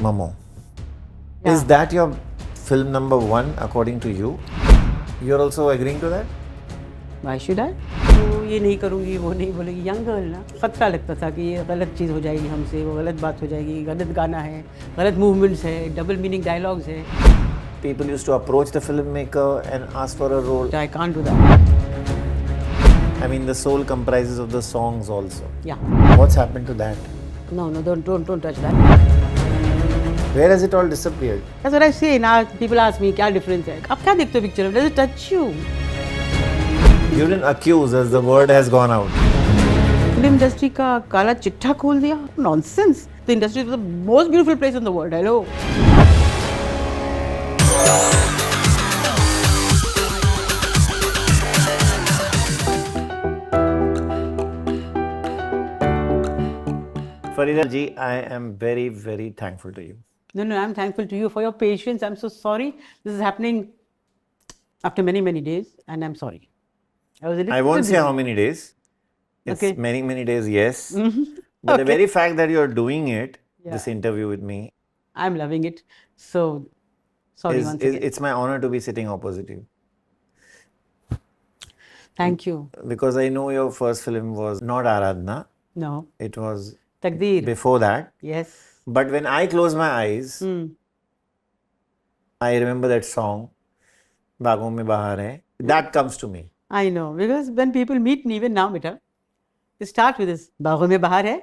Mamo. Yeah. Is that your film number one according to you? You're also agreeing to that? Why should I? तो ये नहीं करूँगी, वो नहीं बोलेगी। यंग गर्ल ना, खतरा लगता था कि ये गलत चीज़ हो जाएगी हमसे, वो गलत बात हो जाएगी, गलत गाना है, गलत मूवमेंट्स है, डबल मीनिंग डायलॉग्स है। People used to approach the filmmaker and ask for a role. I can't do that. I mean, the soul comprises of the songs also. Yeah. What's happened to that? No, don't touch that. Where has it all disappeared? That's what I say. Now people ask me, क्या difference है? आप क्या देखते हो picture में? Does it touch you? You didn't accuse as the word has gone out. Film industry का काला चिट्ठा खोल दिया? Nonsense. The industry is the most beautiful place in the world. Hello. Farida ji, I am very, very thankful to you. No, I'm thankful to you for your patience. I'm so sorry. This is happening after many, many days, and I'm sorry. I won't say how many days. It's Okay. many, many days, yes. But the very fact that you're doing it, this Yeah. interview with me, I'm loving it. So, sorry once again. it's my honor to be sitting opposite you. Thank you. Because I know your first film was not Aradhna, No. it was Takdeer. before that. Yes. But when I close my eyes, I remember that song, Baagon Mein Bahar Hai. That comes to me. I know. Because when people meet me, even now, beta, they start with this, Baagon mein bahar hai?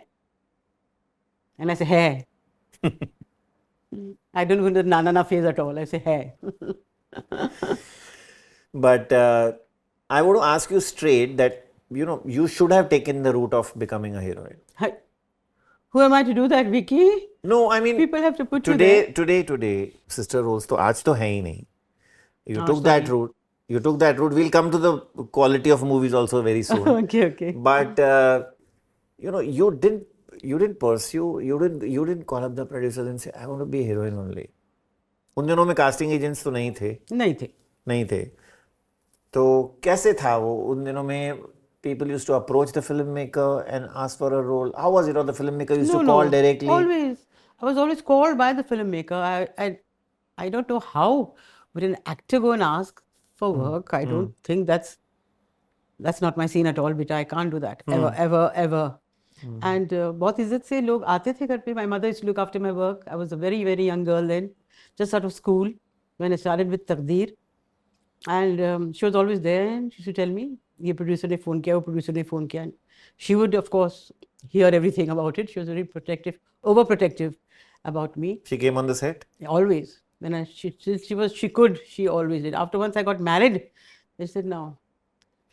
And I say, hai. I don't go into the na phase at all. I say, hai. But I want to ask you straight that, you should have taken the route of becoming a heroine. Hai. Who am I to do that, Vicky? No, I mean, People have to put you there. today, sister roles to aaj to hai hi nahi. You Aaj took to that route. You took that route. We'll come to the quality of movies also very soon. Okay. But you didn't pursue. You didn't call up the producers and say, I want to be a heroine only. उन दिनों में casting agents तो नहीं थे. नहीं थे. तो कैसे था वो उन दिनों में? People used to approach the filmmaker and ask for a role. How was it? Or the filmmaker used to call directly? Always. I was always called by the filmmaker. I don't know how would an actor go and ask for work. I don't think that's not my scene at all, beta. I can't do that. Ever. And बहुत इज्जत से लोग आते थे घर पे. My mother used to look after my work. I was a very, very young girl then, just out of school when I started with Takdeer. And she was always there and she used to tell me, ये producer ने phone किया, वो producer ने phone किया. She would, of course, hear everything about it. She was very protective, overprotective about me. She came on the set? Always. When she always did. After once I got married, they said no.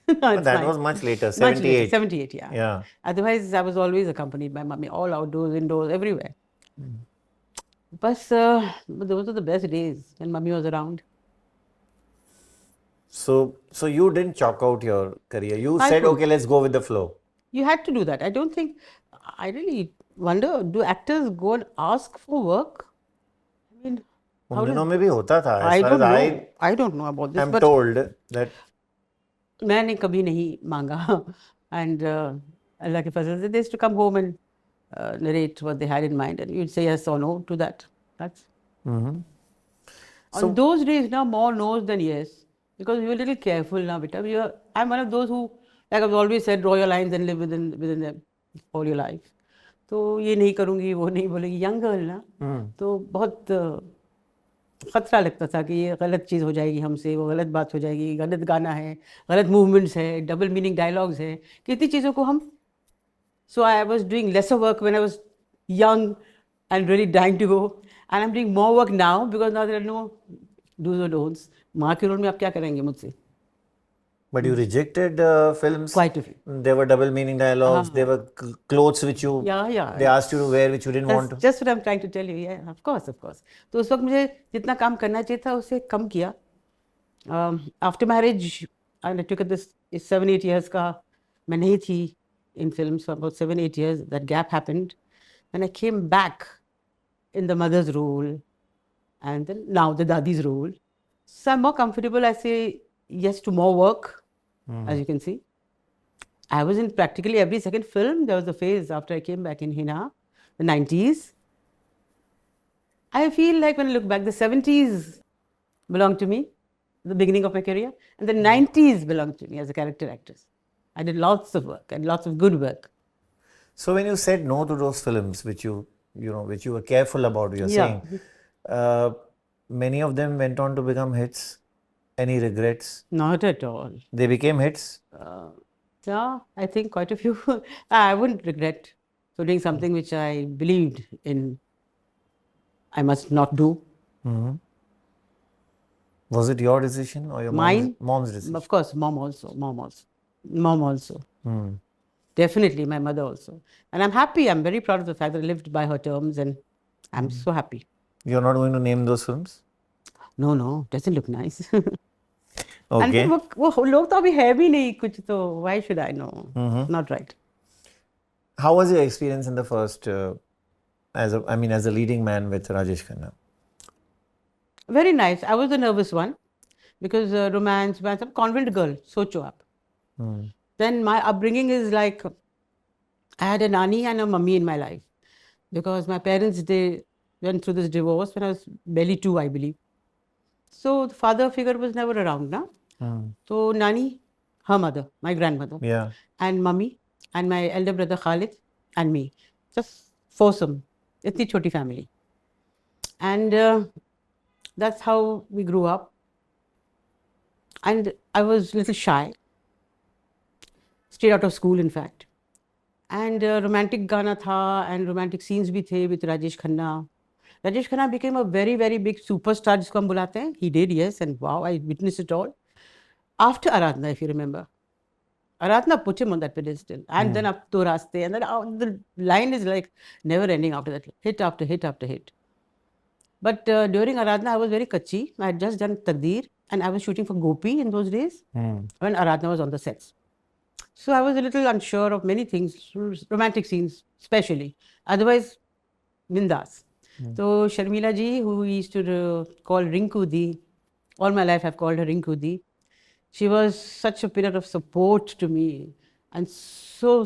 But that was much later, 78. 78, yeah. Yeah. Otherwise, I was always accompanied by mommy, all outdoors, indoors, everywhere. But those were the best days when mommy was around. So you didn't chalk out your career. You I said, could. okay, let's go with the flow. You had to do that. I don't think, I really wonder, do actors go and ask for work? I mean, उन दिनों में भी होता था. I As far don't as know. I don't know about this. I'm but told that मैंने कभी नहीं मांगा. And Allah के फजल से, they used to come home and narrate what they had in mind, and you'd say yes or no to that. That's. On those days now, more no's than yes, because we were a little careful now, beta. I'm one of those who, like I've always said, draw your lines and live within them all your life. तो ये नहीं करूँगी, वो नहीं बोलेगी. Young girl ना, तो बहुत खतरा लगता था कि ये गलत चीज़ हो जाएगी हमसे, वो गलत बात हो जाएगी, गलत गाना है, गलत मूवमेंट्स है, डबल मीनिंग डायलॉग्स है, कितनी चीज़ों को हम. So I was doing lesser work when I was young and really dying to go, and I'm doing more work now because now there are no do's or don'ts. माँ के role में आप क्या करेंगे मुझसे? But you rejected films. Quite a few. There were double meaning dialogues. There were clothes which you. Yeah. They asked you to wear which you didn't want to. That's just what I'm trying to tell you. Yeah, of course. तो उस वक्त मुझे जितना काम करना चाहिए था उसे कम किया. After marriage, I took this 7-8 years का मैं नहीं थी in films for about 7-8 years. That gap happened. When I came back in the mother's role and then now the dadi's role. So I'm more comfortable. I say yes to more work, as you can see. I was in practically every second film. There was a phase after I came back in Hina, the 90s. I feel like when I look back, the 70s belonged to me, the beginning of my career, and the 90s belonged to me as a character actress. I did lots of work and lots of good work. So when you said no to those films, which you were careful about, you're Yeah. saying, many of them went on to become hits. Any regrets? Not at all. They became hits. Yeah, I think quite a few. I wouldn't regret for doing something which I believed in. I must not do. Was it your decision or your Mine? mom's decision? Of course, mom also. Definitely, my mother also. And I'm happy. I'm very proud of the fact that I lived by her terms, and I'm so happy. You're not going to name those films? No, doesn't look nice. Okay. And वो लोग तो अभी है भी नहीं कुछ तो why should I know? Not right. How was your experience in the first, as a leading man with Rajesh Khanna? Very nice. I was the nervous one because romance, I'm a convent girl, socho aap. Then my upbringing is like, I had a nani and a mummy in my life because my parents, they went through this divorce when I was barely 2, I believe. So the father figure was never around, na? So nani, her mother, my grandmother, Yeah. and mummy, and my elder brother Khalid, and me. Just foursome. Itni choti family. And that's how we grew up. And I was a little shy. Straight out of school, in fact. And romantic gana tha, and romantic scenes bhi the with Rajesh Khanna. Rajesh Khanna became a very, very big superstar, jisko hum bulate hain. He did, yes, and wow, I witnessed it all. After Aradhna, if you remember. Aradhna put him on that pedestal. And then up to Raste. And then the line is like never ending after that. Hit after hit after hit. But during Aradhna, I was very kachi. I had just done Taqdeer. And I was shooting for Gopi in those days when Aradhna was on the sets. So I was a little unsure of many things, romantic scenes especially. Otherwise, bindas. So Sharmila ji, who we used to call Rinku Di, all my life I've called her Rinku Di. She was such a pillar of support to me, and so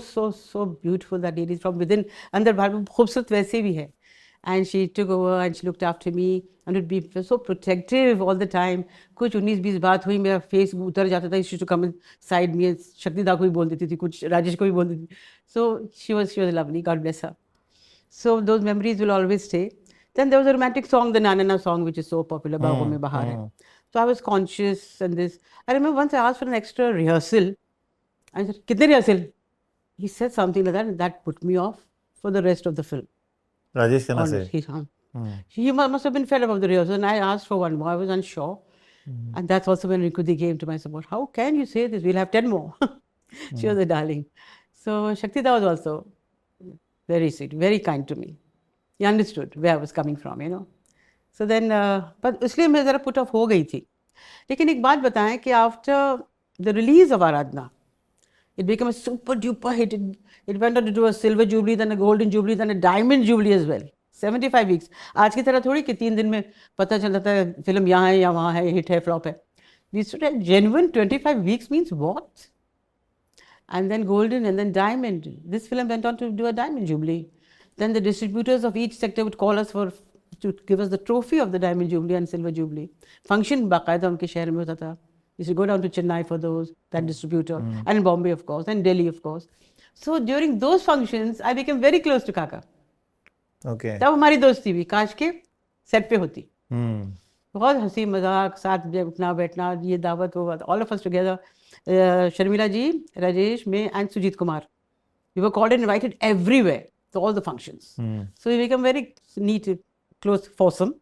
beautiful that lady from within. अंदर बाहर में खूबसूरत वैसे भी है. And she took over and she looked after me and would be so protective all the time. कुछ 19-20 बात हुई, मेरा face उतर जाता था. She used to come inside me. शक्ति दा को भी बोल देती थी, कुछ राजेश को भी बोल देती थी. So she was lovely. God bless her. So those memories will always stay. Then there was a romantic song, the Nanana song, which is so popular, Baagon Mein Bahar Hai. So I was conscious and this. I remember once I asked for an extra rehearsal. I said, "Kitne rehearsal?" He said something like that, and that put me off for the rest of the film. Rajesh Khanna said. He must have been fed up of the rehearsal, and I asked for one more. I was unsure. And that's also when Rinku Di came to my support. How can you say this? We'll have 10 more. She was a darling. So Shakti Da was also very sweet, very kind to me. He understood where I was coming from, you know. So then, but इसलिए मैं ज़रा put off हो गई थी. लेकिन एक बात बताएं कि after the release of Aradhna, it became a super duper hit. It went on to do a silver jubilee, then a golden jubilee, then a diamond jubilee as well. 75 weeks. आज की तरह थोड़ी कि 3 दिन में पता चल जाता है फिल्म यहाँ है या वहाँ है, हिट है, फ्लॉप है. We stood at genuine 25 weeks means what? And then golden and then diamond. This film went on to do a diamond jubilee. Then the distributors of each sector would call us to give us the trophy of the diamond jubilee and silver jubilee. Function बाकायदा उनके शहर में होता था. You should go down to Chennai for that distributor, and in Bombay of course, and Delhi of course. So during those functions, I became very close to Kaka. Okay. तब हमारी दोस्ती भी काश के सेट पे होती. बहुत हंसी मजाक, साथ उठना बैठना, ये दावत वो बात, all of us together. Sharmila ji, Rajesh, me, and Sujit Kumar. We were called and invited everywhere to all the functions. So we became very neat, close, foursome.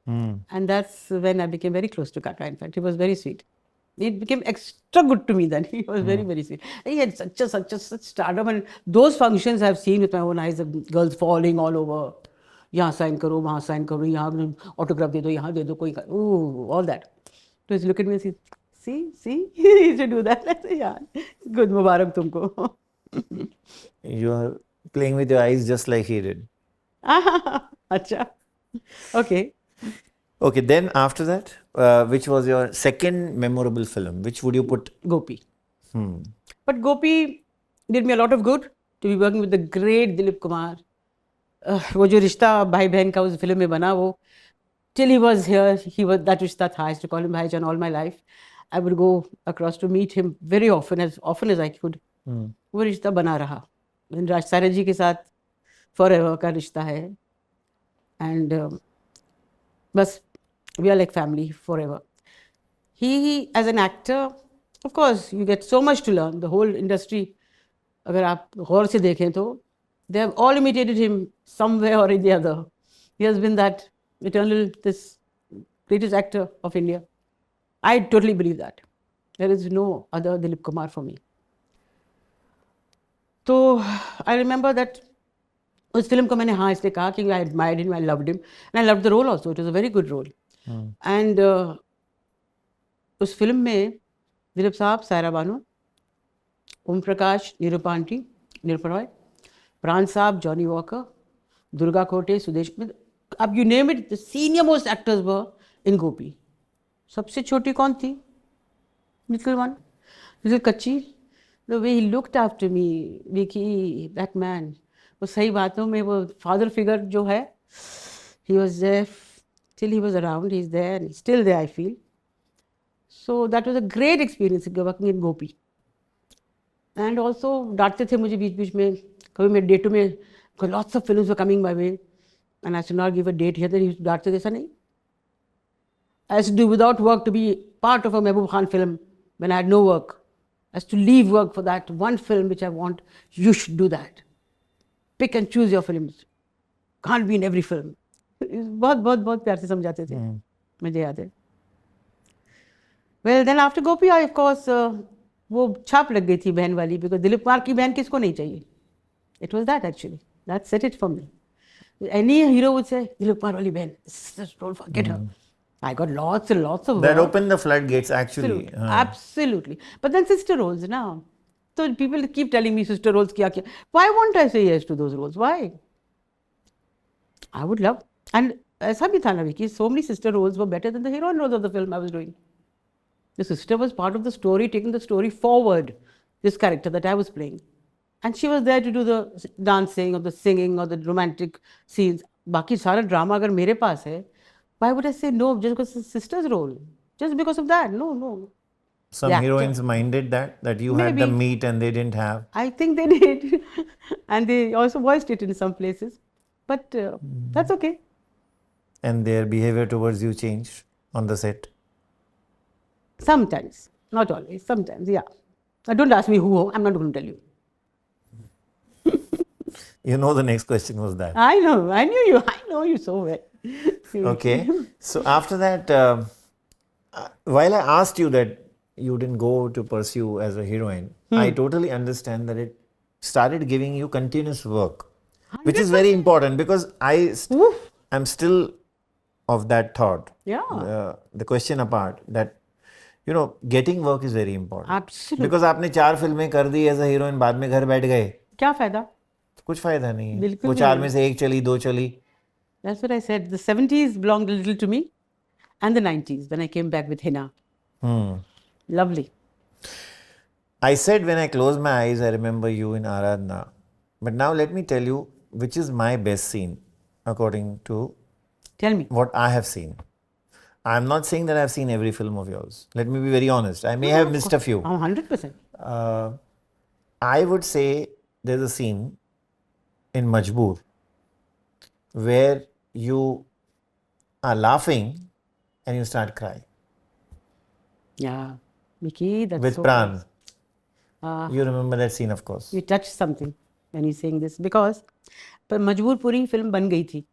And that's when I became very close to Kaka. In fact, he was very sweet. He became extra good to me then. He was very, very sweet. He had such stardom. And those functions I've seen with my own eyes, girls falling all over. यहाँ sign करो, वहाँ sign करो, यहाँ autograph दे दो, यहाँ दे दो, कोई all that. So he look at me and say, see, you should do that. I say, yeah, good, Mubarak tumko. You are playing with your eyes just like he did. Acha. Okay. Okay, then after that, which was your second memorable film? Which would you put? Gopi. But Gopi did me a lot of good to be working with the great Dilip Kumar. वो जो रिश्ता भाई बहन का उस film में बना, वो till he was here, he was that Rishta tha. I used to call him Bhaijan all my life. I would go across to meet him very often as I could. वो रिश्ता बना रहा. राज सारे जी के साथ forever का रिश्ता है. And बस we are like family forever. He as an actor, of course, you get so much to learn. The whole industry, अगर आप गौर से देखें तो, they have all imitated him some way or the other. He has been that eternal, this greatest actor of India. I totally believe that. There is no other Dilip Kumar for me. So I remember that उस film को मैंने हाँ इसलिए कहा कि I admired him, I loved him, and I loved the role also. It was a very good role. And उस film में दिलीप साहब, सायरा बानो, ओम प्रकाश, निरूपा आंटी, निरूपा रॉय, प्राण साहब, जॉनी वॉकर, दुर्गा कोटे, सुदेश, अब you name it, the senior most actors were in Gopi. सबसे छोटी कौन थी? Little one, little कच्ची. The way he looked after me, Vicky, that man. वो सही बातों में वो फादर फिगर जो है, he was there till he was around, he's there and he's still there, I feel. So that was a great experience working in Gopi. And also डांटते थे मुझे बीच बीच में, कभी मेरे डेटों में, because lots of films were coming my way and I should not give a date here, then he डांटते थे, ऐसा नहीं. I used to do without work to be part of a Mehboob Khan film when I had no work. I used to leave work for that one film which I want. You should do that. Pick and choose your films. Can't be in every film. बहुत बहुत बहुत प्यार से समझाते थे, मुझे याद है. Well, then after Gopi, I of course वो छाप लग गई थी बहन वाली, because दिलीप कुमार की बहन किसको नहीं चाहिए. It was that actually. That set it for me. Any hero would say, Dilip Kumar वाली बहन, this role, forget her. I got lots and lots of that work. opened the floodgates actually. Absolutely. But then sister roles now. So people keep telling me sister roles kya kya. Why won't I say yes to those roles? Why? I would love. And ऐसा भी था ना कि so many sister roles were better than the heroine roles of the film I was doing. The sister was part of the story, taking the story forward, this character that I was playing. And she was there to do the dancing or the singing or the romantic scenes. बाकी सारा drama अगर मेरे पास है, why would I say no just because it's sister's role? Just because of that? No, no. Some heroines minded that you had the meat and they didn't have. I think they did. And they also voiced it in some places. But that's okay. And their behavior towards you changed on the set? Sometimes. Not always. Sometimes, yeah. Don't ask me who. I'm not going to tell you. You know the next question was that. I know. I knew you. I know you so well. Okay. So after that, while I asked you that you didn't go to pursue as a heroine, I totally understand that it started giving you continuous work, 100%. Which is very important, because I'm still of that thought. Yeah. The question apart, that you know, getting work is very important. Absolutely. Because आपने 4 फिल्में कर दी as a heroine, बाद में घर बैठ गए, क्या फायदा? कुछ फायदा नहीं है. बिल्कुल वो 4 में से 1 चली, 2 चली. That's what I said. The 70s belonged a little to me, and the 90s when I came back with Hina. Lovely. I said when I close my eyes, I remember you in Aradhna. But now let me tell you which is my best scene according to Tell me. what I have seen. I'm not saying that I've seen every film of yours. Let me be very honest. I may have missed a few. 100%. I would say there's a scene in Majboor where you are laughing and you start crying. Yeah. Mickey, that's with so Pran. nice. You remember that scene, of course. You touched something when you're saying this, because मजबूर पूरी film बन गई थी.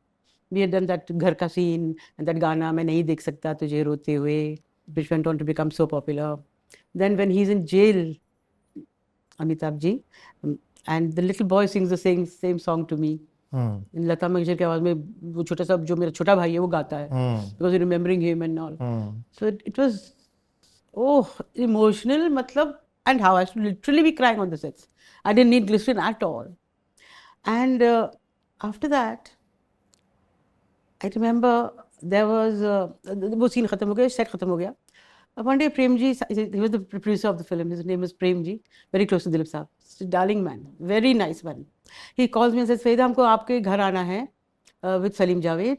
We had done that घर का scene and that गाना मैं नहीं देख सकता तुझे रोते हुए, which went on to become so popular. Then when he's in jail, Amitabh ji, and the little boy sings the same song to me. Lata Mangeshkar की आवाज में, वो छोटा सा जो मेरा छोटा भाई है वो गाता है, because you're remembering him and all. So it was emotional, matlab, and how I used to literally be crying on the sets. I didn't need glycerin at all. And after that, I remember there was वो scene खत्म हो गया, set खत्म हो गया. One day Prem ji, he was the producer of the film. His name was Prem ji, very close to Dilip Saab. Darling man, very nice man. He calls me and says, Farida, हमको आपके घर आना है with Salim Javed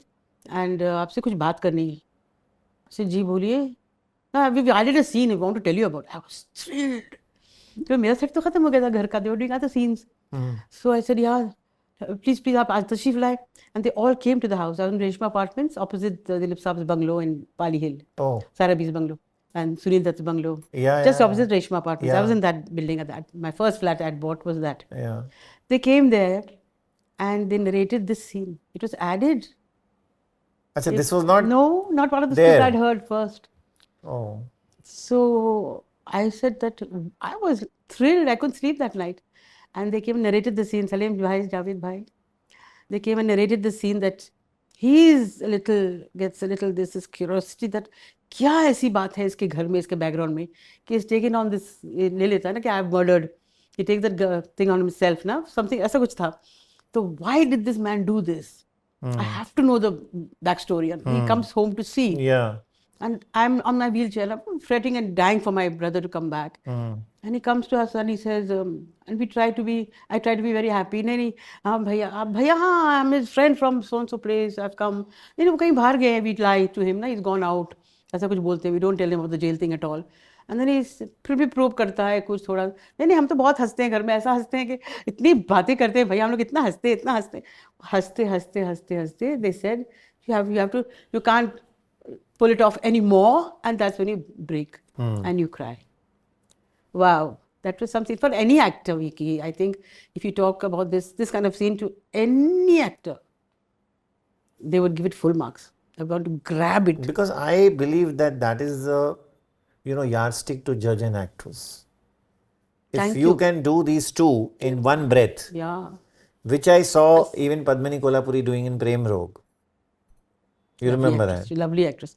and आपसे कुछ बात करनी है. I said, जी बोलिए. We added a scene I want to tell you about. I was thrilled. तो मेरा सेट तो खत्म हो गया था घर का. They were doing other scenes. So I said, yeah, please आप आज तशरीफ लाए. And they all came to the house. I was in Reshma Apartments opposite Dilip Saab's bungalow in Pali Hill. Oh. Sarabi's bungalow. And Sunil Dutt's bungalow. Yeah, just yeah, opposite Reshma Apartments. Yeah. I was in that building at that. My first flat I had bought was that. Yeah. They came there and they narrated this scene. It was added. Achha, this was not No, not part of the there. script I'd heard first. Oh. So I said that I was thrilled. I couldn't sleep that night. And they came and narrated the scene. Salim Bhai, Javed Bhai. They came and narrated the scene that gets a little this curiosity that क्या ऐसी बात है इसके घर में, इसके background में कि he's taken on this, ले लेता है ना कि I've murdered. He takes that thing on himself ना, something ऐसा कुछ था. So why did this man do this? I have to know the backstory. And he comes home to see. Yeah. And I'm on my wheelchair, I'm fretting and dying for my brother to come back. And he comes to us and he says, and I try to be very happy. नहीं, हाँ भैया, हाँ, I'm his friend from so-and-so place, I've come. नहीं, वो कहीं बाहर गए हैं, we lie to him, ना, he's gone out. ऐसा कुछ बोलते हैं, we don't tell him about the jail thing at all. And then he फिर भी प्रूव करता है कुछ थोड़ा. नहीं, हम तो बहुत हंसते हैं घर में, ऐसा हंसते हैं कि इतनी बातें करते हैं भैया, हम लोग इतना हंसते. They said, you can't pull it off anymore, and that's when you break and you cry. Wow, that was something for any actor, Vicky. I think if you talk about this kind of scene to any actor, they would give it full marks. They're going to grab it. Because I believe that is the yardstick to judge an actress. If you can do these two in one breath, Yeah. which I saw even Padmini Kolhapuri doing in Prem Rog. You remember that? Lovely actress.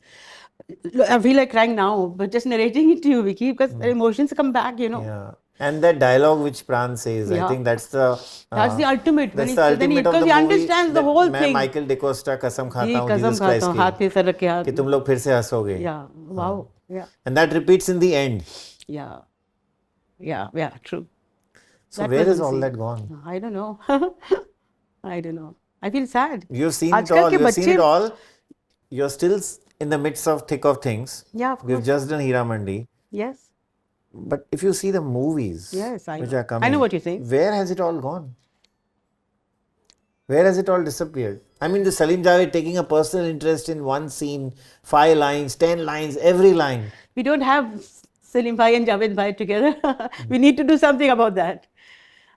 I feel like crying now, but just narrating it to you, Vicky, because the emotions come back, Yeah. And that dialogue which Pran says, I think that's the ultimate. That's the ultimate of the because he movie. understands the whole मैं thing. Michael DeCosta कसम खाता हूँ कसम Jesus खाता Christ हूँ, की हाथ पे सर रख के हाथ. कि तुम लोग फिर से हंसोगे. Yeah. Wow. Yeah. And that repeats in the end. Yeah, true. So That where was is all insane. that gone? I don't know. I feel sad. You've seen it आजकल all. के You've seen बच्चे- it all. You're still in the midst of thick of things. Yeah, of We've course. just done Hira Mandi. Yes. But if you see the movies Yes, I which know. are coming, I know what you're saying. Where has it all gone? Where has it all disappeared? I mean, the Salim Javed taking a personal interest in one scene, 5 lines, 10 lines, every line. We don't have Salim Bhai and Javed Bhai together. We need to do something about that.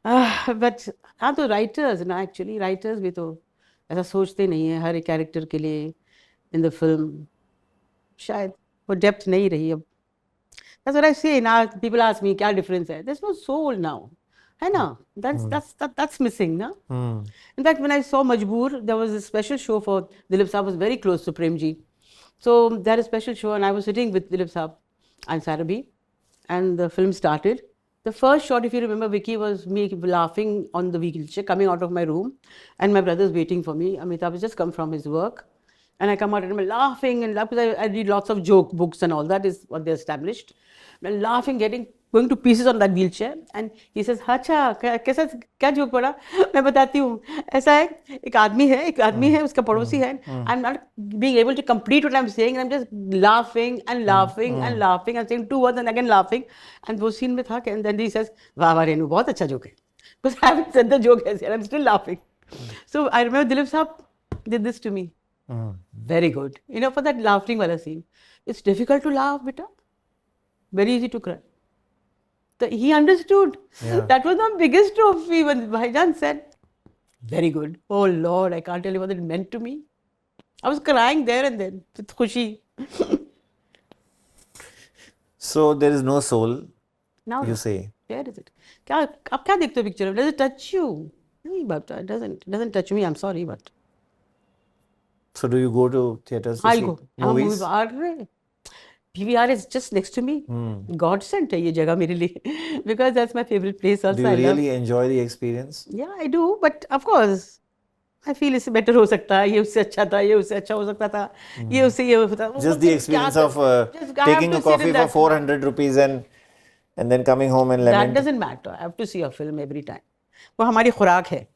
But हाँ तो writers ना actually writers भी तो ऐसा सोचते नहीं है हर एक character के लिए in the film. शायद वो depth नहीं रही अब. That's what I say now. People ask me क्या difference है. There's no soul now. है ना? That's missing ना. In fact, when I saw Majboor, there was a special show for Dilip Saab was very close to Premji. So they had a special show and I was sitting with Dilip Saab and Sarabhi and the film started. The first shot, if you remember, Vicky, was me laughing on the wheelchair, coming out of my room and my brother's waiting for me. Amitabh has just come from his work and I come out and I'm laughing and because I read lots of joke books and all that is what they established. I'm laughing, going to pieces on that wheelchair and he says, अच्छा कैसा क्या joke पड़ा मैं बताती हूँ ऐसा है एक आदमी है उसका पड़ोसी है I'm not being able to complete what I'm saying and I'm just laughing and saying 2 words and again laughing and वो scene में था and then he says वाह वाह रेनू बहुत अच्छा जोक है because I haven't said the joke as yet I'm still laughing so I remember Dilip Saab did this to me very good for that laughing wala scene it's difficult to laugh beta very easy to cry. He understood. Yeah. That was the biggest trophy when Bhaijan said, very good. Oh Lord, I can't tell you what it meant to me. I was crying there and then with khushi. So there is no soul, Now, you say. Where is it? आप क्या देखते हो picture? Does it touch you? नहीं, but it doesn't touch me. I'm sorry, but. So do you go to theatres to I'll see go. movies? PVR is just next to me. God sent है ये जगह मेरे लिए because that's my favorite place also. Do you really enjoy the experience? Yeah, I do, but of course, I feel इससे better हो सकता है, ये उससे अच्छा था, ये उससे अच्छा हो सकता था, ये उससे ये होता. Just the experience of taking a coffee for 400 rupees and then coming home and That lament. doesn't matter. I have to see a film every time. वो हमारी खुराक है.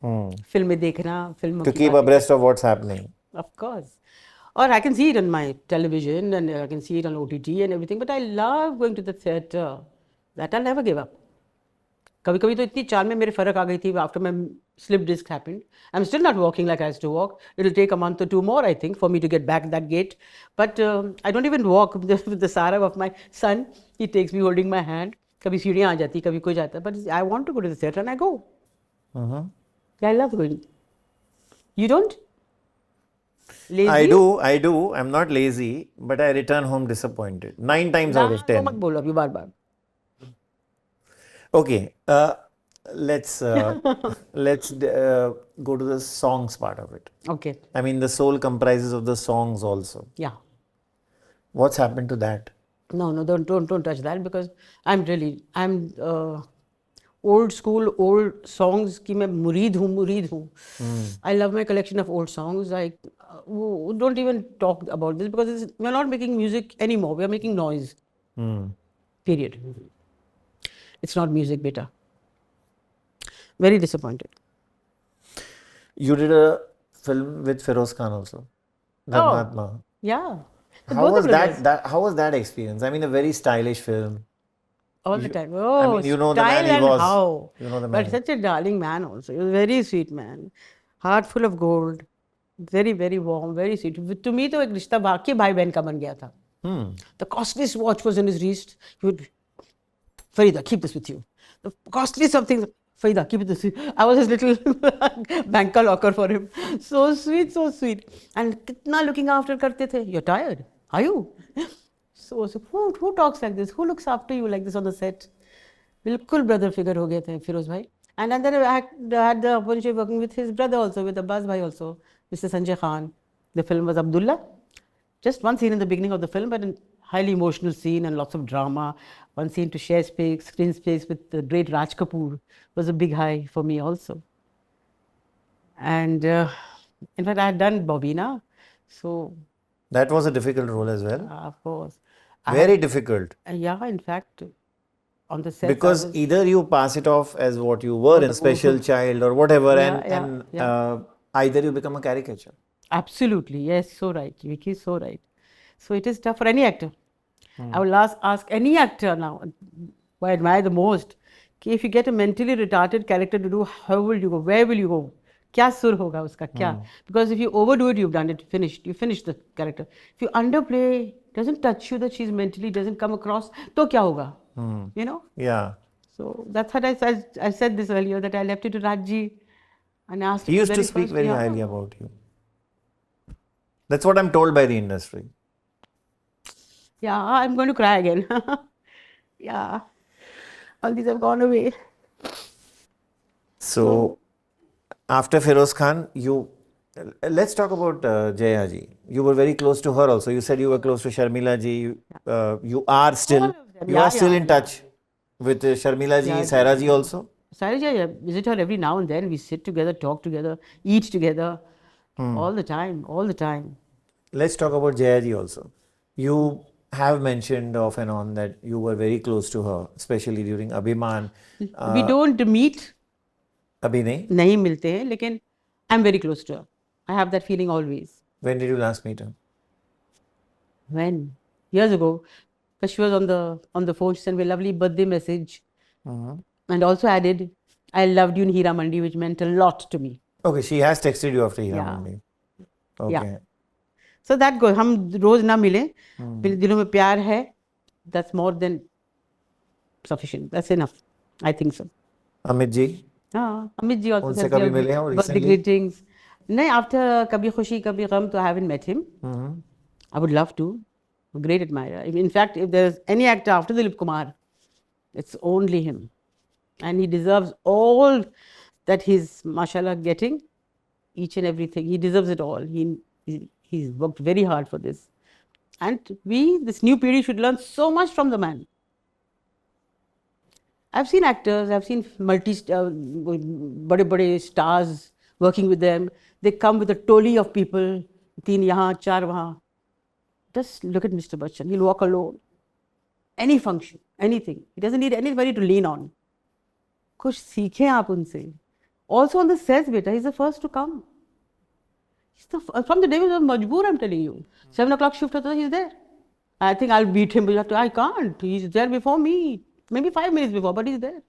फिल्में देखना, फिल्मों To की keep बातें, abreast of what's happening. of course. Or I can see it on my television and I can see it on OTT and everything, but I love going to the theatre. That I'll never give up. कभी कभी तो इतनी चाल में मेरे फर्क आ गई थी after my slip disc happened I am still not walking like I has to walk it will take a month और 2 more I think for me to get back that gait, but I don't even walk with the sara of my son. He takes me holding my hand. कभी सीढ़ियाँ आ जाती, कभी कोई जाता, but I want to go to the theatre and I go. I love going. You don't? Lazy? I do. I'm not lazy, but I return home disappointed. 9 times out of 10. मत बोलो अभी बार बार. Okay, let's go to the songs part of it. Okay. I mean, the soul comprises of the songs also. Yeah. What's happened to that? No, don't touch that because I'm old school, old songs की मैं मुरीद हूँ. I love my collection of old songs. I don't even talk about this because we're not making music anymore. We are making noise. Period. It's not music, beta. Very disappointed. You did a film with Feroz Khan also. Dharmatma. Yeah. How was that? How was that experience? I mean, a very stylish film. All the time. Oh, I mean, you know the style man he and was. how. You know the But man. such a darling man also. He was a very sweet man. Heart full of gold. Very, very warm, very sweet. To me, तो एक रिश्ता बाकी भाई बहन का बन गया था. The costliest watch was in his wrist. He would, Farida, keep this with you. The costliest of things. Farida, keep it this with you. I was his little banker locker for him. So sweet, so sweet. And कितना looking after करते थे. You're tired? Are you? So who talks like this? Who looks after you like this on the set? बिल्कुल brother figure हो गए थे फिरोज भाई. And then I had the opportunity of working with his brother also, with Abbas bhai also, Mr. Sanjay Khan. The film was Abdullah. Just one scene in the beginning of the film, but a highly emotional scene and lots of drama. One scene to share screen space with the great Raj Kapoor was a big high for me also. And in fact, I had done Bobina, so. That was a difficult role as well. Of course. Very difficult. Yeah, in fact, on the set. Because either you pass it off as what you were, a special child or whatever, either you become a caricature. Absolutely, yes, so right. Vicky is so right. So it is tough for any actor. I will ask any actor now, who I admire the most, if you get a mentally retarded character to do, how will you go? Where will you go? क्या सुर होगा उसका क्या? Because if you overdo it, you've done it, finished. You finished the character. If you underplay, doesn't touch you that she's mentally doesn't come across, तो क्या होगा? You know? Yeah. So that's what I said this earlier, that I left it to Rajji and asked him. He used to speak very highly about you. That's what I'm told by the industry. Yeah, I'm going to cry again. Yeah. All these have gone away. So, after Feroz Khan, let's talk about Jaya ji. You were very close to her also. You said you were close to Sharmila ji. You are still, in touch with Sharmila ji, Saira ji also? Saira ji, I visit her every now and then. We sit together, talk together, eat together. All the time, all the time. Let's talk about Jaya ji also. You have mentioned off and on that you were very close to her, especially during Abhiman. We don't meet. अभी नहीं मिलते हैं, लेकिन I'm very close to her. I have that feeling always. When did you last meet her? When? Years ago. Because she was on the phone. She sent me a lovely birthday message. And also added, I loved you in Hira Mandi, which meant a lot to me. Okay, she has texted you after Hira Mandi. Okay. Yeah. So that goes. हम रोज ना मिले, दिलों में प्यार है. That's more than sufficient. That's enough. I think so. Amit ji? Amit ji also उनसे कभी मिले हैं और birthday greetings. नहीं, after कभी खुशी कभी गम, तो I haven't met him. I would love to. Great admirer. In fact, if there's any actor after Dilip Kumar, it's only him. And he deserves all that he's, mashallah, getting. Each and everything. He deserves it all. He's worked very hard for this. And this new period, should learn so much from the man. I've seen actors, I've seen bade stars working with them. They come with a tolly of people, 3 yahan, 4 wahan. Just look at Mr. Bachchan. He'll walk alone. Any function, anything. He doesn't need anybody to lean on. कुछ सीखें आप उनसे. Also on the sets, beta, he's the first to come. From the day he was Majboor, I'm telling you. 7 o'clock shift, he's there. I think I'll beat him, but I can't. He's there before me. Maybe 5 minutes before, but he's there.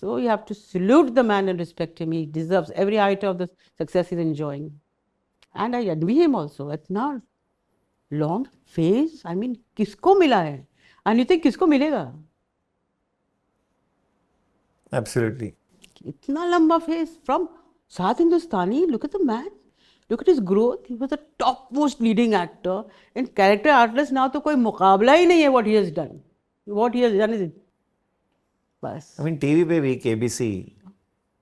So you have to salute the man and respect him. He deserves every iota of the success he's enjoying. And I envy him also. It's not long face. I mean, किसको मिला है? And you think किसको मिलेगा? Absolutely. इतना लंबा face from South Hindustani. Look at the man. Look at his growth. He was a topmost leading actor. In character artless now तो कोई मुकाबला ही नहीं है what he has done. What he has done is बस. I mean, TV पे भी KBC.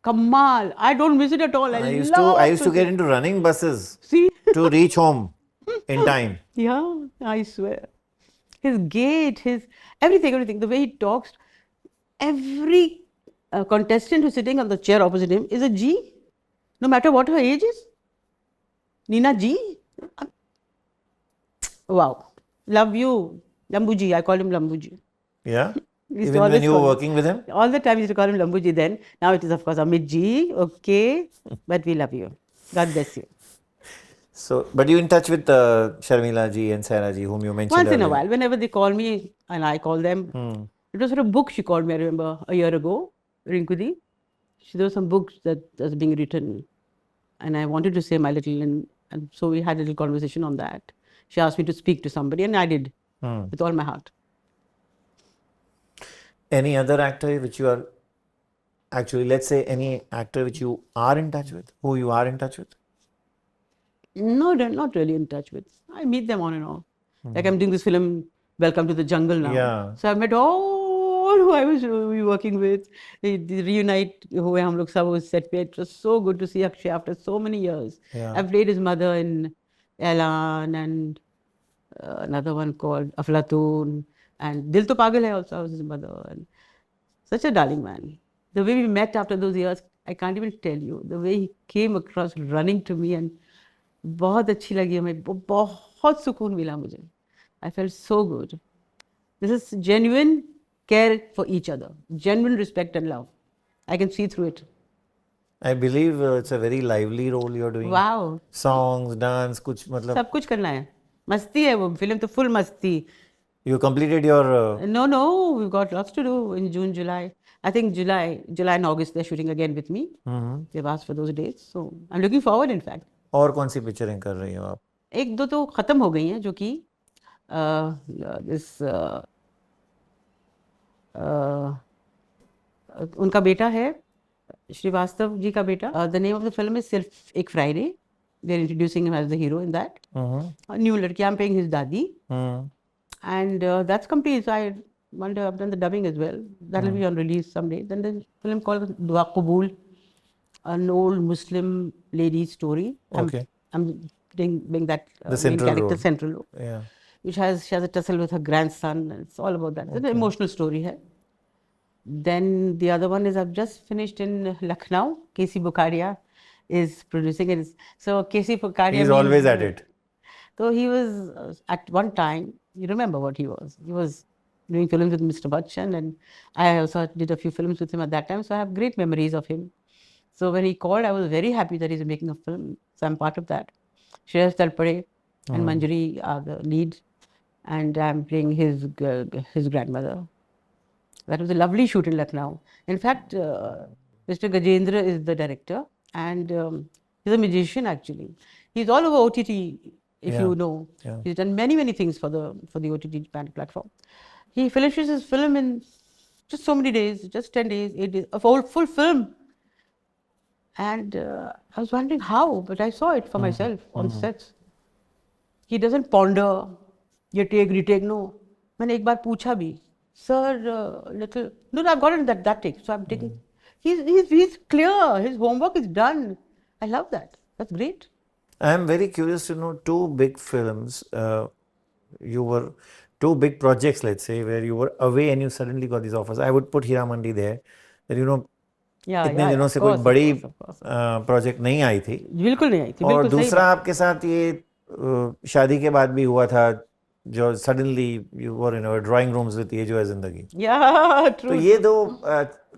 Kamal. I don't miss it at all. I used to get into running buses. See? To reach home in time. Yeah, I swear. His gait, his everything, the way he talks. Every contestant who's sitting on the chair opposite him is a G, no matter what her age is. Nina G. Wow. Love you. Lambuji. I call him Lambuji. Yeah? Even when you were working with him? All the time we used to call him Lambuji then. Now it is, of course, Amit Ji. Okay. But we love you. God bless you. So, but you in touch with Sharmila Ji and Saira Ji, whom you mentioned Once in earlier? a while, whenever they call me and I call them. It was for a book she called me, I remember, a year ago, Rinkudi. There were some books that was being written and I wanted to say my little, and so we had a little conversation on that. She asked me to speak to somebody and I did with all my heart. Any other actor which you are, actually, let's say any actor which you are in touch with, who you are in touch with? No, they're not really in touch with. I meet them on and off. Like I'm doing this film, Welcome to the Jungle now. Yeah. So I met all who I was working with. The reunite, who hum log sab was set pe. It was so good to see Akshay after so many years. Yeah. I played his mother in Elan and another one called Aflatun. And Dil To Pagal Hai also, I was his mother. And such a darling man. The way we met after those years, I can't even tell you. The way he came across running to me and बहुत अच्छी लगी हमें, बहुत सुकून मिला मुझे. I felt so good. This is genuine care for each other, genuine respect and love. I can see through it. I believe it's a very lively role you're doing. Wow. Songs, dance, कुछ मतलब. सब कुछ करना है. मस्ती है वो film तो full मस्ती. You completed your. No, we've got lots to do in June, July. I think July and August they're shooting again with me. They've asked for those dates, so I'm looking forward. In fact. और कौन सी पिक्चरें कर रही हो आप? एक दो तो खत्म हो गई हैं जो कि उनका बेटा है श्रीवास्तव जी का बेटा. The name of the film is सिर्फ एक Friday. They are introducing him as the hero in that. New लड़की, I am playing his dadi. And that's complete. So I wonder, I've done the dubbing as well. That will be on release someday. Then the film called Dua Qabool, an old Muslim lady's story. Okay. I'm being that the main character role. central role. Yeah. Which she has a tussle with her grandson. It's all about that. It's an emotional story here. Then the other one is I've just finished in Lucknow. K.C. Bukharia is producing it. So K.C. Bukharia. He's always at it. So he was at one time. You remember what he was? He was doing films with Mr. Bachchan, and I also did a few films with him at that time. So I have great memories of him. So when he called, I was very happy that he's making a film. So I'm part of that. Shreyas Talpade and Manjari are the lead, and I'm playing his grandmother. That was a lovely shoot in Lucknow. In fact, Mr. Gajendra is the director, and he's a magician actually. He's all over OTT, if you know. Yeah. He's done many things for the OTT platform. He finishes his film in just so many days, just 10 days, 8 days, a full film. And I was wondering how, but I saw it for myself on sets. He doesn't ponder, you take, retake, no. मैंने एक बार पूछा भी, sir, little, no, I've gotten that take, so I'm taking. He's clear, his homework is done. I love that. That's great. I am very curious to know 2 big films. You were 2 big projects, let's say, where you were away and you suddenly got these offers. I would put Hira Mandi there. That इतने दिनों से कोई बड़ी project नहीं आई थी. बिल्कुल नहीं आई थी. और दूसरा आपके साथ ये शादी के बाद भी हुआ था, जो suddenly you were in our drawing rooms with ये जो है जिंदगी. Yeah, true. तो ये 2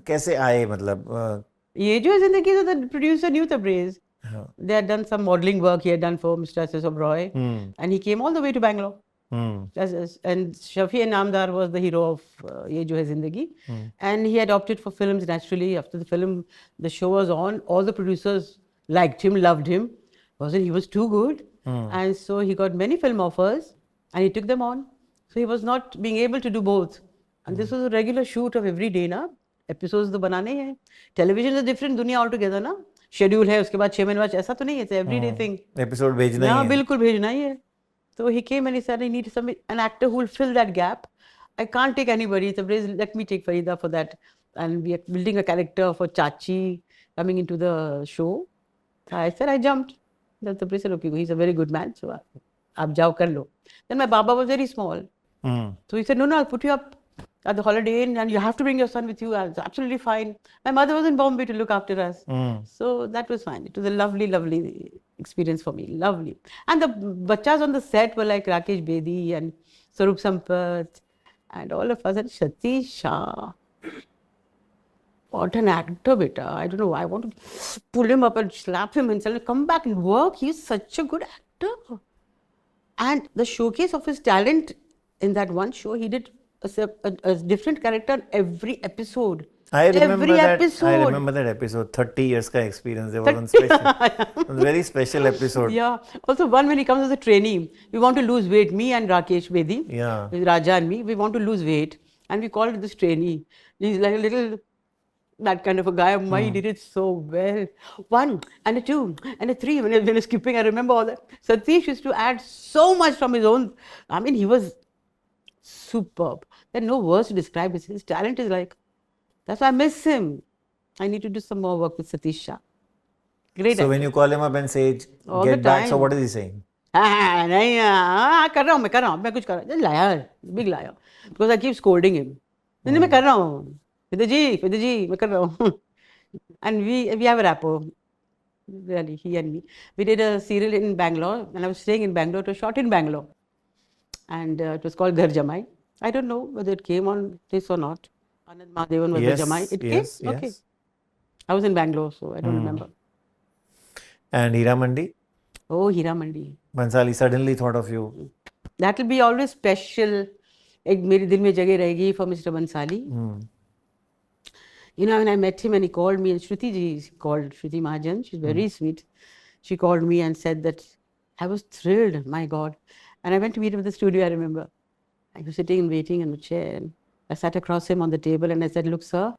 कैसे आए, मतलब ये जो है जिंदगी, so the producer knew Tabriz. हाँ. They had done some modeling work he had done for Mr. S.S. Oberoi. And he came all the way to Bangalore. And Shafi Namdar was the hero of Ye Jo Hai Zindagi. And he had opted for films naturally. After the film, the show was on. All the producers liked him, loved him. He was too good. And so he got many film offers and he took them on. So he was not being able to do both. And this was a regular shoot of every day, na. Episodes तो बनाने ही हैं. Television is a different दुनिया altogether, ना. Schedule है, उसके बाद 6 महीने बाद, ऐसा तो नहीं है. It's an everyday thing. Episode भेजना ही हाँ, है. बिल्कुल भेजना ही है. So he came and he said, I need an actor who will fill that gap. I can't take anybody. Tabriz, let me take Farida for that. And we are building a character for Chachi coming into the show. So I said, I jumped. Then Tabriz said, okay, he's a very good man. So आप जाओ कर लो. Then my Baba was very small. So he said, no, I'll put you up at the Holiday Inn and you have to bring your son with you. I was absolutely fine. My mother was in Bombay to look after us. So that was fine. It was a lovely, lovely experience for me. Lovely. And the bachas on the set were like Rakesh Bedi and Sarup Sampath and all of us. And Satish Shah. What an actor, beta. I don't know why. I want to pull him up and slap him and tell him, come back and work. He's such a good actor. And the showcase of his talent in that one show, he did a different character every episode. I remember that episode. 30 years ka experience. There was one special, very special episode. Yeah. Also one when he comes as a trainee, we want to lose weight. Me and Rakesh Bedi, yeah, Raja and me, we want to lose weight, and we called this trainee. He's like a little, that kind of a guy. He did it so well. 1 and a 2 and a 3. When he was skipping, I remember all that. Satish used to add so much from his own. I mean, he was superb. There's no words to describe it. His talent is like, that's why I miss him. I need to do some more work with Satish Shah. Great. So when you call him up and say, get back, so what is he saying? नहीं कर रहा हूँ मैं कुछ कर रहा हूँ. Liar, big liar. Because I keep scolding him. नहीं मैं कर रहा हूँ. Fidu ji, मैं कर रहा हूँ. And we have a rapport. Really, he and me. We did a serial in Bangalore, and I was staying in Bangalore. It was shot in Bangalore, and it was called Ghar Jamai. I don't know whether it came on this or not. Anand Mahadevan was the Jamai. It came? Okay. I was in Bangalore, so I don't remember. And Hira Mandi? Oh, Hira Mandi. Bhansali suddenly thought of you. That will be always special. एक मेरे दिल में जगह रहेगी for Mr. Bhansali. You know, when I met him and he called me, and Shruti ji called, Shruti Mahajan, she's very sweet. She called me and said that I was thrilled, my God. And I went to meet him at the studio, I remember. I was sitting and waiting in the chair. And I sat across him on the table and I said, look, sir,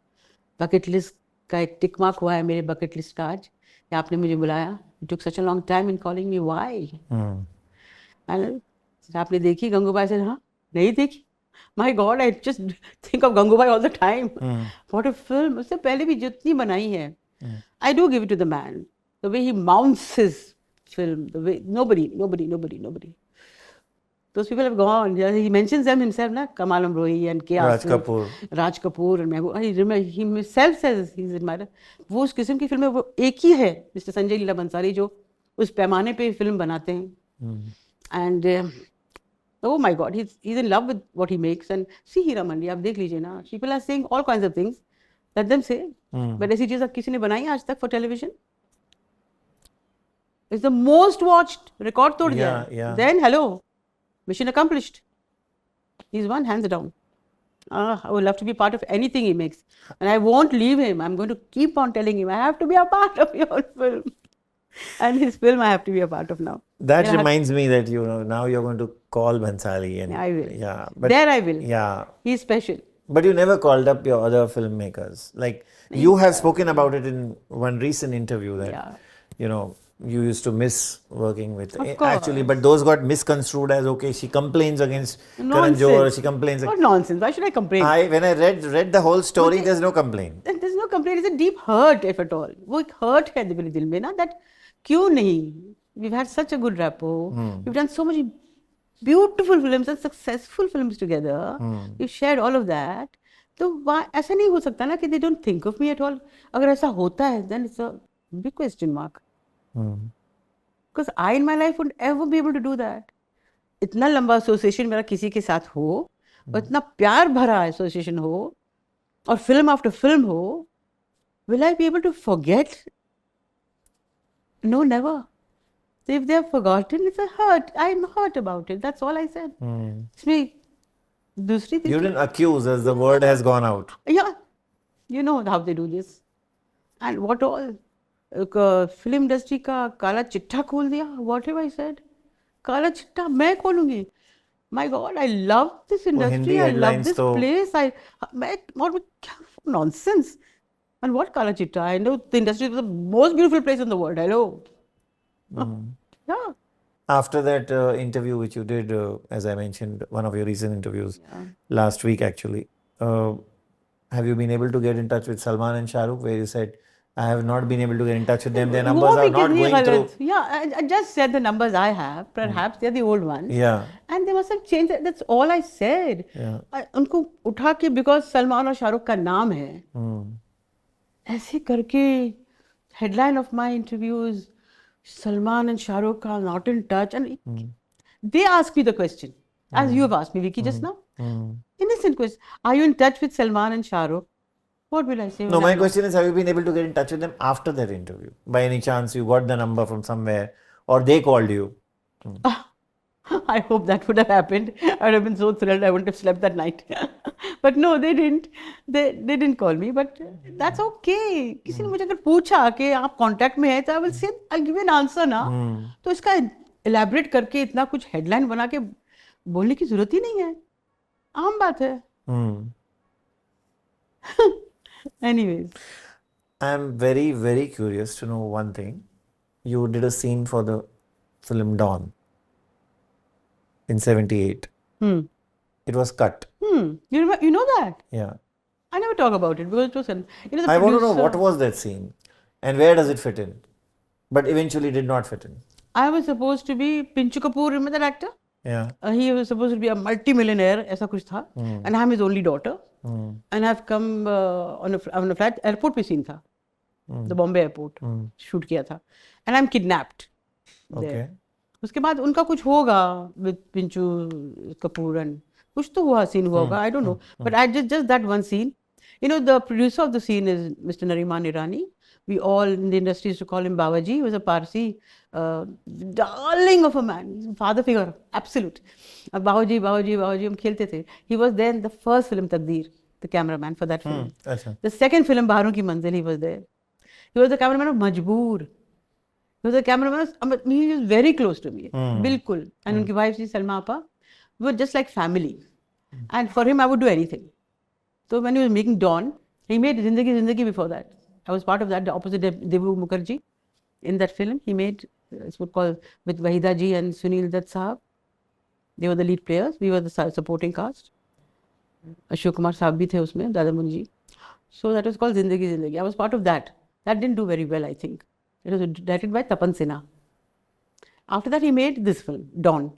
bucket list का एक tick mark हुआ है मेरे bucket list का आज. या आपने मुझे बुलाया. It took such a long time in calling me. Why? And आपने देखी गंगूबाई? said, हाँ, नहीं देखी. My God, I just think of Gangubai all the time. What a film. उससे पहले भी जितनी बनाई है. I do give it to the man. The way he mounts his film. The way nobody. Those people have gone. He mentions them himself, na? Kamal Amrohi and K. Raj Kapoor. Raj Kapoor and Mehboob. I remember he himself says he's admired. वो उस किस्म की फिल्में वो एक ही है, Mr. Sanjay Leela Bhansali, जो उस पैमाने पे फिल्म बनाते हैं. And oh my God, he's in love with what he makes. And see Hira Mandi, आप देख लीजिए ना. People are saying all kinds of things. Let them say. But ऐसी चीज़ किसी ने बनाई आज तक for television? It's the most watched. Record तोड़ दिया. Yeah. Then hello, mission accomplished. He's won hands down. I would love to be part of anything he makes, and I won't leave him. I'm going to keep on telling him I have to be a part of your film, and his film I have to be a part of now. That reminds me that now you're going to call Bhansali and I will. Yeah, but there I will. Yeah, he's special. But you never called up your other filmmakers. Like you have spoken about it in one recent interview that you used to miss working with. Actually, but those got misconstrued as okay. She complains against Karan Johar. She complains. What nonsense? Why should I complain? When I read the whole story, there's no complaint. There's no complaint. It's a deep hurt, if at all. वो एक hurt है मेरे दिल में ना. That क्यों नहीं? We've had such a good rapport. We've done so many beautiful films and successful films together. We've shared all of that. तो ऐसा नहीं हो सकता ना कि they don't think of me at all. अगर ऐसा होता है, then it's a big question mark. Because I in my life would ever be able to do that. इतना लंबा association मेरा किसी के साथ हो, और इतना प्यार भरा association हो, और film after film हो, will I be able to forget? No, never. So if they have forgotten, it's a hurt. I'm hurt about it. That's all I said. इसमें दूसरी थी You didn't accuse as the word has gone out. Yeah, you know how they do this. And what all? Film industry का काला चिट्ठा खोल दिया. What have I said? काला चिट्ठा मैं खोलूंगी. My God, I love this industry. Hindi I love headlines this तो- place. मैं और क्या nonsense. And what Kala Chitta? I know the industry is the most beautiful place in the world. Hello. Yeah. After that interview which you did, as I mentioned, one of your recent interviews last week actually, have you been able to get in touch with Salman and Shah Rukh, where you said, I have not been able to get in touch with them, their numbers वो are भी not कितनी going through. गलत. Yeah, I just said the numbers I have. Perhaps they're the old ones. Yeah. And they must have changed it. That's all I said. Yeah. उनको उठा के because Salman और शाहरुख का नाम है. ऐसे करके headline of my interviews, Salman and Shah Rukh are not in touch, and they ask me the question, as you have asked me, Vicky, just now. Innocent question. Are you in touch with Salman and Shah Rukh? What will I say? No, my question is, have you been able to get in touch with them after that interview? By any chance, you got the number from somewhere, or they called you? I hope that would have happened. I would have been so thrilled. I wouldn't have slept that night. But no, they didn't. They didn't call me. But that's okay. किसी ने मुझे अगर पूछा कि आप contact में हैं, तो I will say I'll give you an answer ना. तो इसका elaborate करके इतना कुछ headline बना के बोलने की जरूरत ही नहीं है. आम बात है. Anyways. I'm very, very curious to know one thing. You did a scene for the film Dawn in 78. It was cut. You know that? Yeah. I never talk about it because it was, you know, the I want to know producer- what was that scene and where does it fit in? But eventually did not fit in. I was supposed to be Pinchu Kapoor, remember that actor? Yeah. He was supposed to be a multi-millionaire, ऐसा कुछ था. And I'm his only daughter. And I've come on a flight, airport पे scene था. The Bombay airport. Shoot किया था. And I'm kidnapped. Okay. There. उसके बाद उनका कुछ होगा with Pinchu Kapoor and कुछ तो हुआ scene हुआ होगा. I don't know. But I just that one scene. You know, the producer of the scene is Mr. Nariman Irani. We all in the industry used to call him Babaji. He was a Parsi, darling of a man, father figure, absolute. Babaji, हम खेलते थे. He was there in the first film Takdeer, the cameraman for that film. Achha. The second film Baharon Ki Manzil, he was there. He was the cameraman of Majboor. He was the cameraman of, he was very close to me. Bilkul. And unki wife, Salma Appa, we were just like family. And for him, I would do anything. So when he was making Dawn, he made Zindagi before that. I was part of that, the opposite Devu Mukherjee. In that film, he made, it's what called, with Wahida ji and Sunil Dutt Sahab. They were the lead players. We were the supporting cast. Ashok Kumar Sahab bhi the usme, Dada Munji. So that was called Zindagi. I was part of that. That didn't do very well, I think. It was directed by Tapan Sinha. After that, he made this film, Dawn.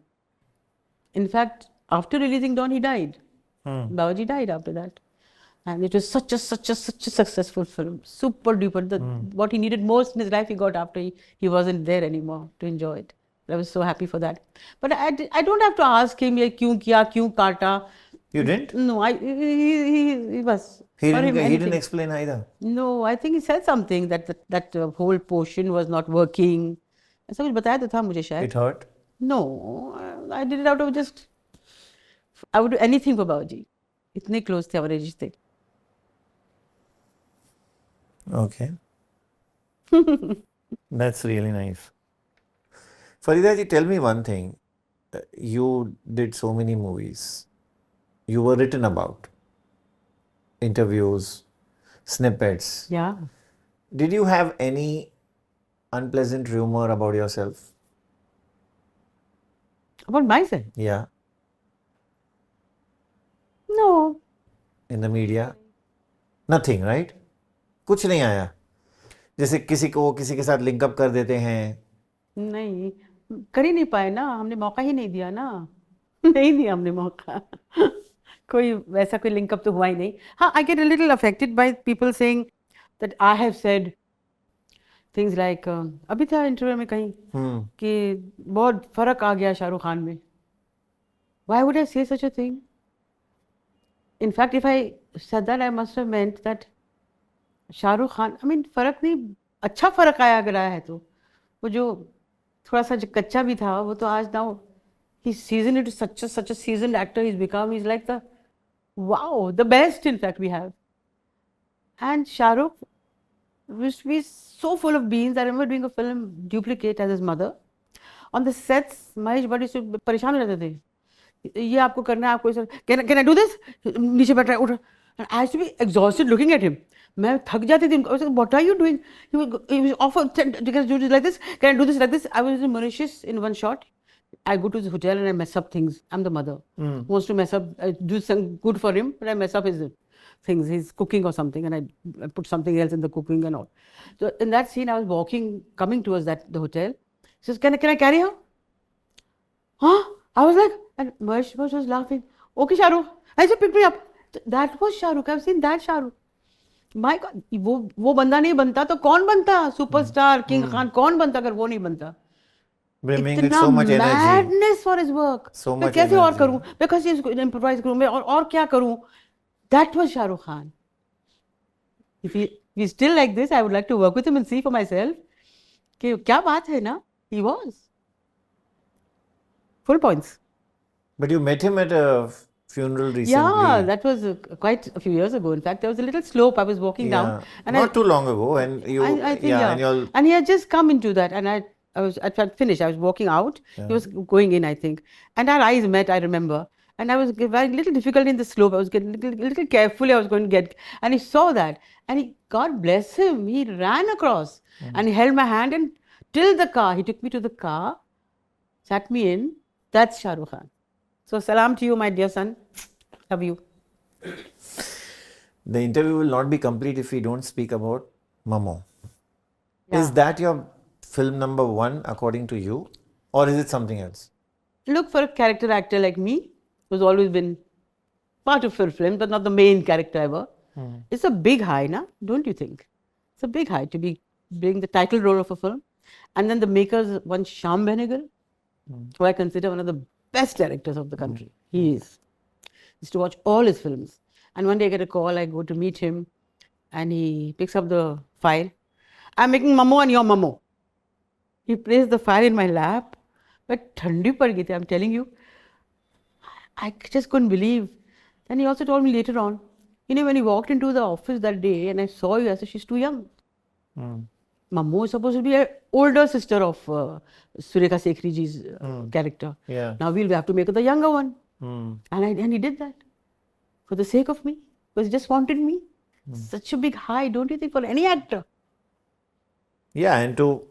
In fact, after releasing Dawn, he died. Babaji died after that. And it was such a successful film. Super duper. What he needed most in his life, he got after he wasn't there anymore to enjoy it. I was so happy for that. But I don't have to ask him, ye kyun kiya, kyun kaata. You didn't? No, he was. He for him, didn't anything. explain either. No, I think he said something that whole portion was not working. ऐसा कुछ बताया तो था मुझे शायद. It hurt? No, I did it out of just. I would do anything for Babaji. इतने close थे हमारे रिश्ते. Okay. That's really nice. Farida ji, tell me one thing. You did so many movies. You were written about. Interviews, snippets. Yeah. Did you have any unpleasant rumor about yourself? About myself? Yeah. No. In the media? Nothing, right? कुछ नहीं आया जैसे किसी को किसी के साथ link up कर देते हैं नहीं कर ही नहीं पाए ना हमने मौका ही नहीं दिया ना नहीं दिया हमने मौका कोई वैसा कोई लिंक अप तो हुआ ही नहीं हाँ I get a little affected by people saying that I have said things like अभी था इंटरव्यू में कहीं कि बहुत फर्क आ गया शाहरुख खान में why would I say such a thing in fact if I said that I must have meant that Shahrukh Khan, I mean फर्क नहीं, अच्छा फर्क आया अगर आया है तो। वो जो थोड़ा सा जो कच्चा भी था वो तो आज now he season it such a seasoned actor he is become, he is like the wow the best in fact we have. And Shahrukh used to be so full of beans. I remember doing a film Duplicate as his mother. On the sets, Mahesh Bhatt इससे परेशान हो जाते थे, ये आपको करना है, आपको can I do this? नीचे बैठ रहा है, उठ। And I used to be exhausted looking at him. मैं थक जाती थी। I was like, what are you doing? He was offer, can I do this like this? Can I do this like this? I was in Mauritius in one shot. I go to his hotel and I mess up things. I'm the mother who wants to mess up, I do some good for him, but I mess up his things. He's cooking or something, and I put something else in the cooking and all. So in that scene, I was coming towards the hotel. He says, can I carry her? Huh? I was like, and Mahesh was laughing. Okay, Shahrukh. I said, pick me up. That was Shahrukh. I've seen that Shahrukh. My God, वो बंदा नहीं बनता तो कौन बनता? Superstar king Khan कौन बनता अगर वो नहीं बनता? Brimming with इतना so much energy. madness for his work. So मैं much कैसे और energy. करूं? Because he's improvise करूं मैं और क्या करूं? That was Shahrukh Khan. If he's still like this, I would like to work with him and see for myself. कि क्या बात है ना? He was. Full points. But you met him at a funeral recently. Yeah, that was quite a few years ago. In fact, there was a little slope. I was walking down, and not too long ago, and you, I think, yeah. and you'll. And he had just come into that, and I was finished. I was walking out. He was going in, I think, and our eyes met. I remember, and I was very little difficult in the slope. I was getting little carefully. I was going to get, and he saw that, and he, God bless him, he ran across and he held my hand and till the car. He took me to the car, sat me in. That's Shahrukh Khan. So salam to you, my dear son. Love you. The interview will not be complete if we don't speak about Mamo. Yeah. Is that your film number one according to you, or is it something else? Look, for a character actor like me, who's always been part of a film, but not the main character ever, it's a big high, na? Don't you think? It's a big high to be doing the title role of a film. And then the makers, one Shyam Benegal, who I consider one of the best directors of the country. He is. Used to watch all his films. And one day I get a call, I go to meet him, and he picks up the file. I'm making Mamo and your Mamo. He placed the file in my lap. But thandi pad gayi thi, I'm telling you. I just couldn't believe. Then he also told me later on, you know, when he walked into the office that day and I saw you, I said, she's too young. Mammo is supposed to be an older sister of Surekha Sekhri ji's character. Yeah. Now we'll have to make her the younger one. And he did that for the sake of me, because he just wanted me. Such a big high, don't you think, for any actor? Yeah, and to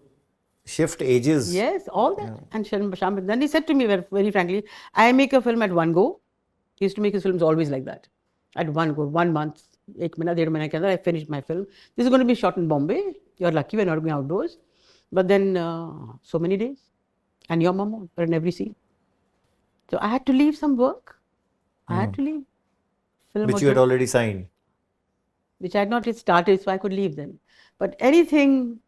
shift ages. Yes, all that. Yeah. And Shyam, then he said to me very frankly, I make a film at one go. He used to make his films always like that. At one go, 1 month, 1 month, 1.5 months, I finished my film. This is going to be shot in Bombay. You're lucky we're not going outdoors. But then so many days. And your mama were in every scene. So I had to leave some work. I had to leave. Film Which you had already signed. Which I had not yet started, so I could leave then. But anything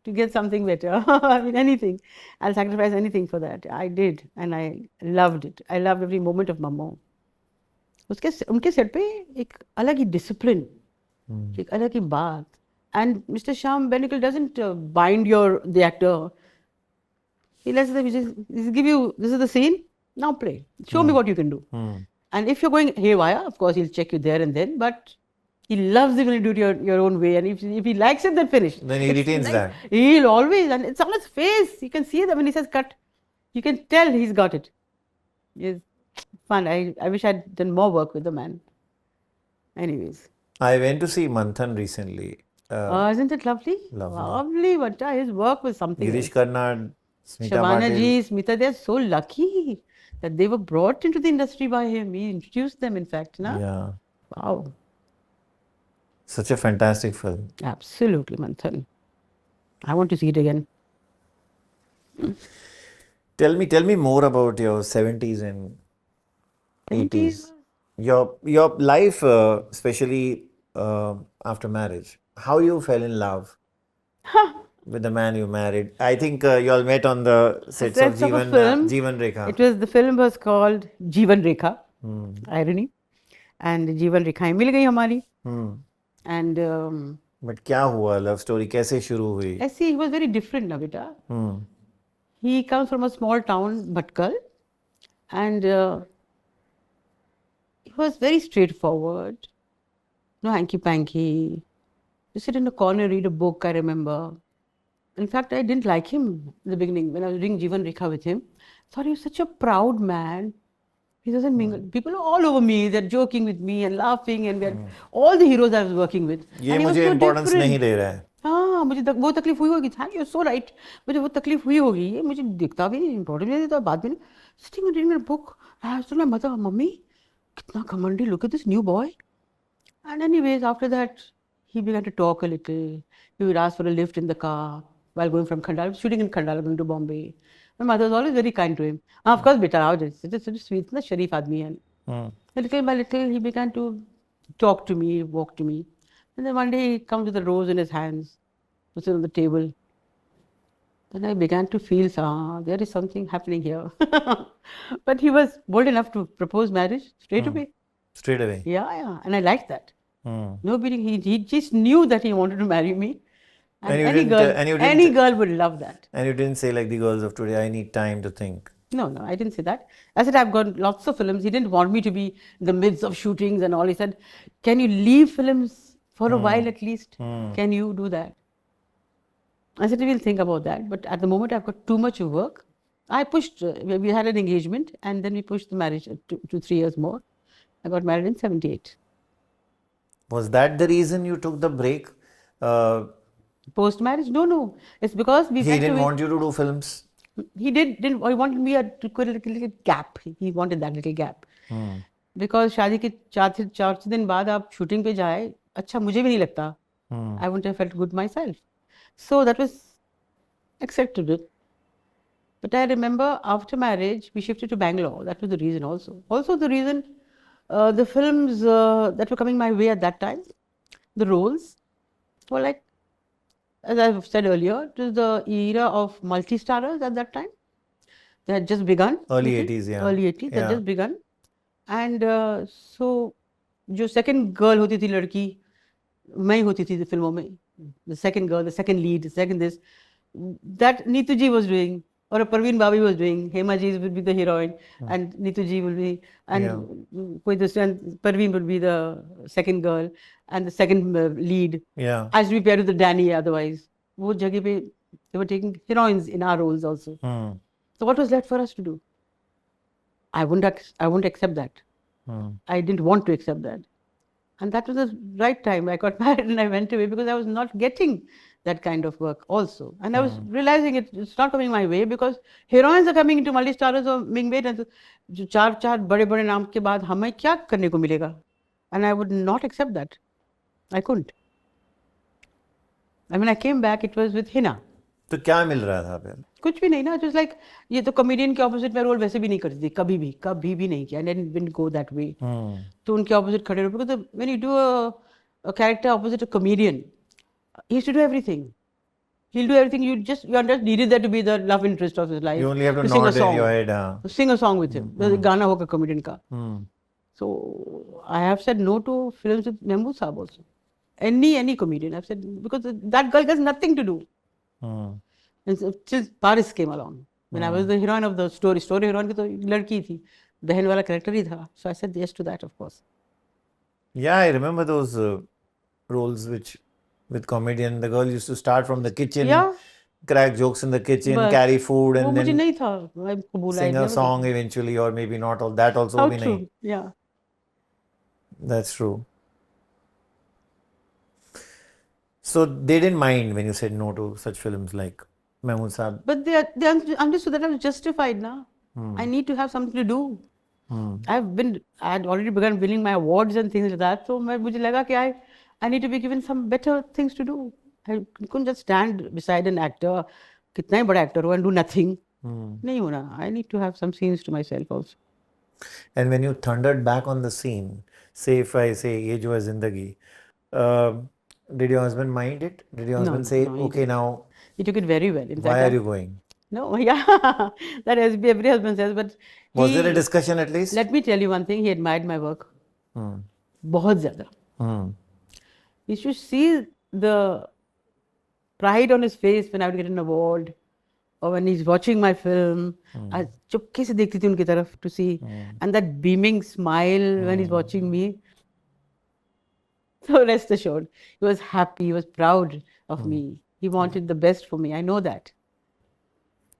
to get something better, I mean anything. I'll sacrifice anything for that. I did, and I loved it. I loved every moment of Mammo. उनके set पे एक अलग ही discipline, एक अलग ही बात. And Mr. Shyam Benegal doesn't bind the actor. He lets them just give you, this is the scene, now play. Show me what you can do. And if you're going haywire, of course, he'll check you there and then, but he loves it when you do it your own way. And if he likes it, then finish. Then he retains that. He'll always, and it's on his face. You can see that when he says cut. You can tell he's got it. It's fun. I wish I'd done more work with the man. Anyways. I went to see Manthan recently. Isn't it lovely? Lovely. But his work was something. Girish Karnad, Smita Shabana Patil. ji, Smita, they're so lucky that they were brought into the industry by him. He introduced them, in fact. Na? Yeah. Wow. Such a fantastic film. Absolutely, Manthan. I want to see it again. Tell me more about your 70s and 80s. Your life, especially after marriage. How you fell in love with the man you married. I think you all met on the sets of Jeevan Rekha. The film was called Jeevan Rekha. Irony. And Jeevan Rekha मिल गई हमारी. And but क्या हुआ, love story कैसे शुरू हुई? ऐसे ही was very different ना बेटा. हम्म He comes from a small town, Bhatkal, and he was very straightforward. No hanky-panky. You sit in a corner, read a book, I remember. In fact, I didn't like him in the beginning when I was doing Jeevan Rekha with him. I thought he was such a proud man. He doesn't mingle. People are all over me. They're joking with me and laughing, and we're all the heroes I was working with. ये And he was मुझे so importance different. नहीं दे रहा है. हाँ मुझे वो तकलीफ हुई होगी. हाँ, you're so right. मुझे वो तकलीफ हुई होगी. ये मुझे दिखता भी नहीं, इम्पोर्टेंट नहीं देता, बात भी नहीं. Sitting and reading a book, I asked my mother, "Mummy, कितना घमंडी, look at this new boy." And anyways, after that, he began to talk a little. He would ask for a lift in the car while going from Khandala, shooting in Khandala, going to Bombay. My mother was always very kind to him. Of course, beta, how did it? Such a sweet, na Sharif admi hai. Little by little, he began to talk to me, walk to me. And then one day, he comes with a rose in his hands, puts it on the table. Then I began to feel, there is something happening here. But he was bold enough to propose marriage straight away. Straight away. Yeah. And I liked that. Nobody, he just knew that he wanted to marry me. And any girl would love that. And you didn't say like the girls of today, I need time to think. No, I didn't say that. I said, I've got lots of films. He didn't want me to be in the midst of shootings and all. He said, can you leave films for a while at least? Can you do that? I said, we'll think about that. But at the moment, I've got too much work. I pushed, we had an engagement and then we pushed the marriage 2 3 years more. I got married in 78. Was that the reason you took the break? Post-marriage? No. It's because he didn't want you to do films? He didn't. He wanted me to quit a little gap. He wanted that little gap. Because शादी के 4 दिन बाद आप shooting पे जाए, अच्छा मुझे भी नहीं लगता. I wouldn't have felt good myself. So that was acceptable. But I remember after marriage, we shifted to Bangalore. That was the reason also. Also the reason, the films that were coming my way at that time, the roles were like, as I've said earlier, it was the era of multi-starrers at that time. They had just begun. Early 80s, yeah. Early 80s, they had just begun. And so, जो second girl होती थी लड़की, मैं होती थी फिल्मों में. The second girl, the second lead, the second this. That Neetu ji was doing, or Parveen Babi was doing. Hema ji would be the heroine, and Neetu ji will be, and Parveen would be the second girl, and the second lead. Yeah. I used to be paired with the Danny otherwise. वो जगह पे they were taking heroines in our roles also. So what was left for us to do? I wouldn't accept that. I didn't want to accept that. And that was the right time. I got married and I went away because I was not getting that kind of work also. And I was realizing it's not coming my way because heroines are coming into multi-starrers or Mingmate and जो 4 बड़े नाम के बाद हमें क्या करने को मिलेगा? And I would not accept that. I couldn't. And when I came back, it was with Hina. तो क्या मिल रहा था फिर? कुछ भी नहीं ना. It was like ये तो कॉमेडियन के ऑपोजिट में रोल वैसे भी नहीं करती थी कभी भी नहीं किया. I didn't go that way. तो उनके ऑपोजिट खड़े रहो because when you do a character opposite a comedian, he has to do everything. He'll do everything. You just needed that to be the love interest of his life. You only have to nod in your head. Sing a song with him. गाना होगा comedian का. So I have said no to films with Mahmood Saab also. Any comedian I've said because that girl has nothing to do. And so, till Paris came along. When I was the heroine of the story heroine की तो लड़की थी, बहन वाला character ही था. So I said yes to that, of course. Yeah, I remember those roles with comedian. The girl used to start from the kitchen, crack jokes in the kitchen, carry food, and then मुझे नहीं था. sing a song eventually, or maybe not all that also. How भी true? नहीं. Yeah. That's true. So they didn't mind when you said no to such films like Mahmood Saab. But they understood that I was justified now. I need to have something to do. I had already begun winning my awards and things like that. So मुझे लगा कि I need to be given some better things to do. I couldn't just stand beside an actor, कितना ही बड़ा actor हो, and do nothing. नहीं होना. I need to have some scenes to myself also. And when you thundered back on the scene, say if I say ये जो है जिंदगी, did your husband mind it? Did your husband say, okay, now? He took it very well. In fact, why are you going? No, yeah, that every husband says. But was there a discussion at least? Let me tell you one thing. He admired my work. बहुत ज़्यादा. You should see the pride on his face when I would get an award or when he's watching my film, I चुपके से देखती थी उनकी तरफ to see, and that beaming smile when he's watching me. So rest assured, he was happy, he was proud of me. He wanted the best for me. I know that.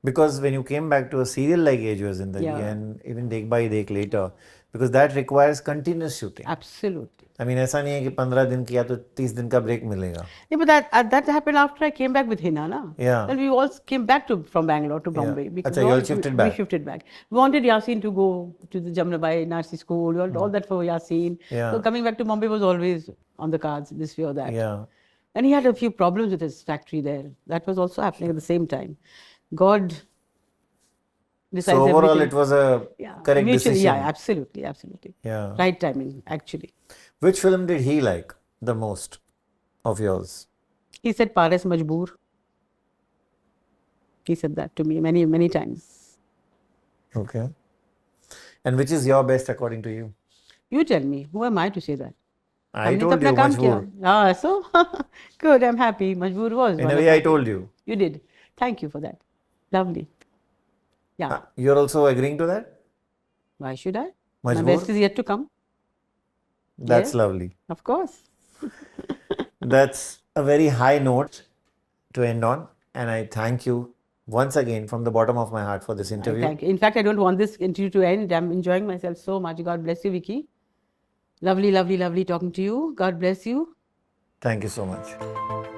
Because when you came back to a serial like Ye Jo Hai Zindagi Yeah. and even Dekh Bhai Dekh later, because that requires continuous shooting. Absolutely. I mean, ऐसा नहीं है कि 15 दिन किया तो 30 दिन का break मिलेगा. Yeah, but that happened after I came back with Hina, na? Yeah. Then we all came back from Bangalore to Bombay. Because Achha, you all shifted back. We shifted back. We wanted Yasin to go to the Jamnabai Narsi school, all that for Yasin. Yeah. So coming back to Bombay was always on the cards, this way or that. Yeah. And he had a few problems with his factory there. That was also happening at the same time. God decides So overall, everything. it was a correct mutually, decision. Yeah, absolutely, absolutely. Yeah. Right timing, actually. Which film did he like the most of yours? He said Paras Majboor. He said that to me many, many times. Okay. And which is your best according to you? You tell me, who am I to say that? I हमने तो told अपना you काम Majboor. किया. So good, I'm happy. Majboor was. In one a of way, I my- told you. You did. Thank you for that. Lovely. Yeah. You're also agreeing to that? Why should I? My Majboor? best is yet to come. That's Yeah. lovely. Of course. That's a very high note to end on. And I thank you once again from the bottom of my heart for this interview. Thank you. In fact, I don't want this interview to end. I'm enjoying myself so much. God bless you, Vicky. Lovely, lovely, lovely talking to you. God bless you. Thank you so much.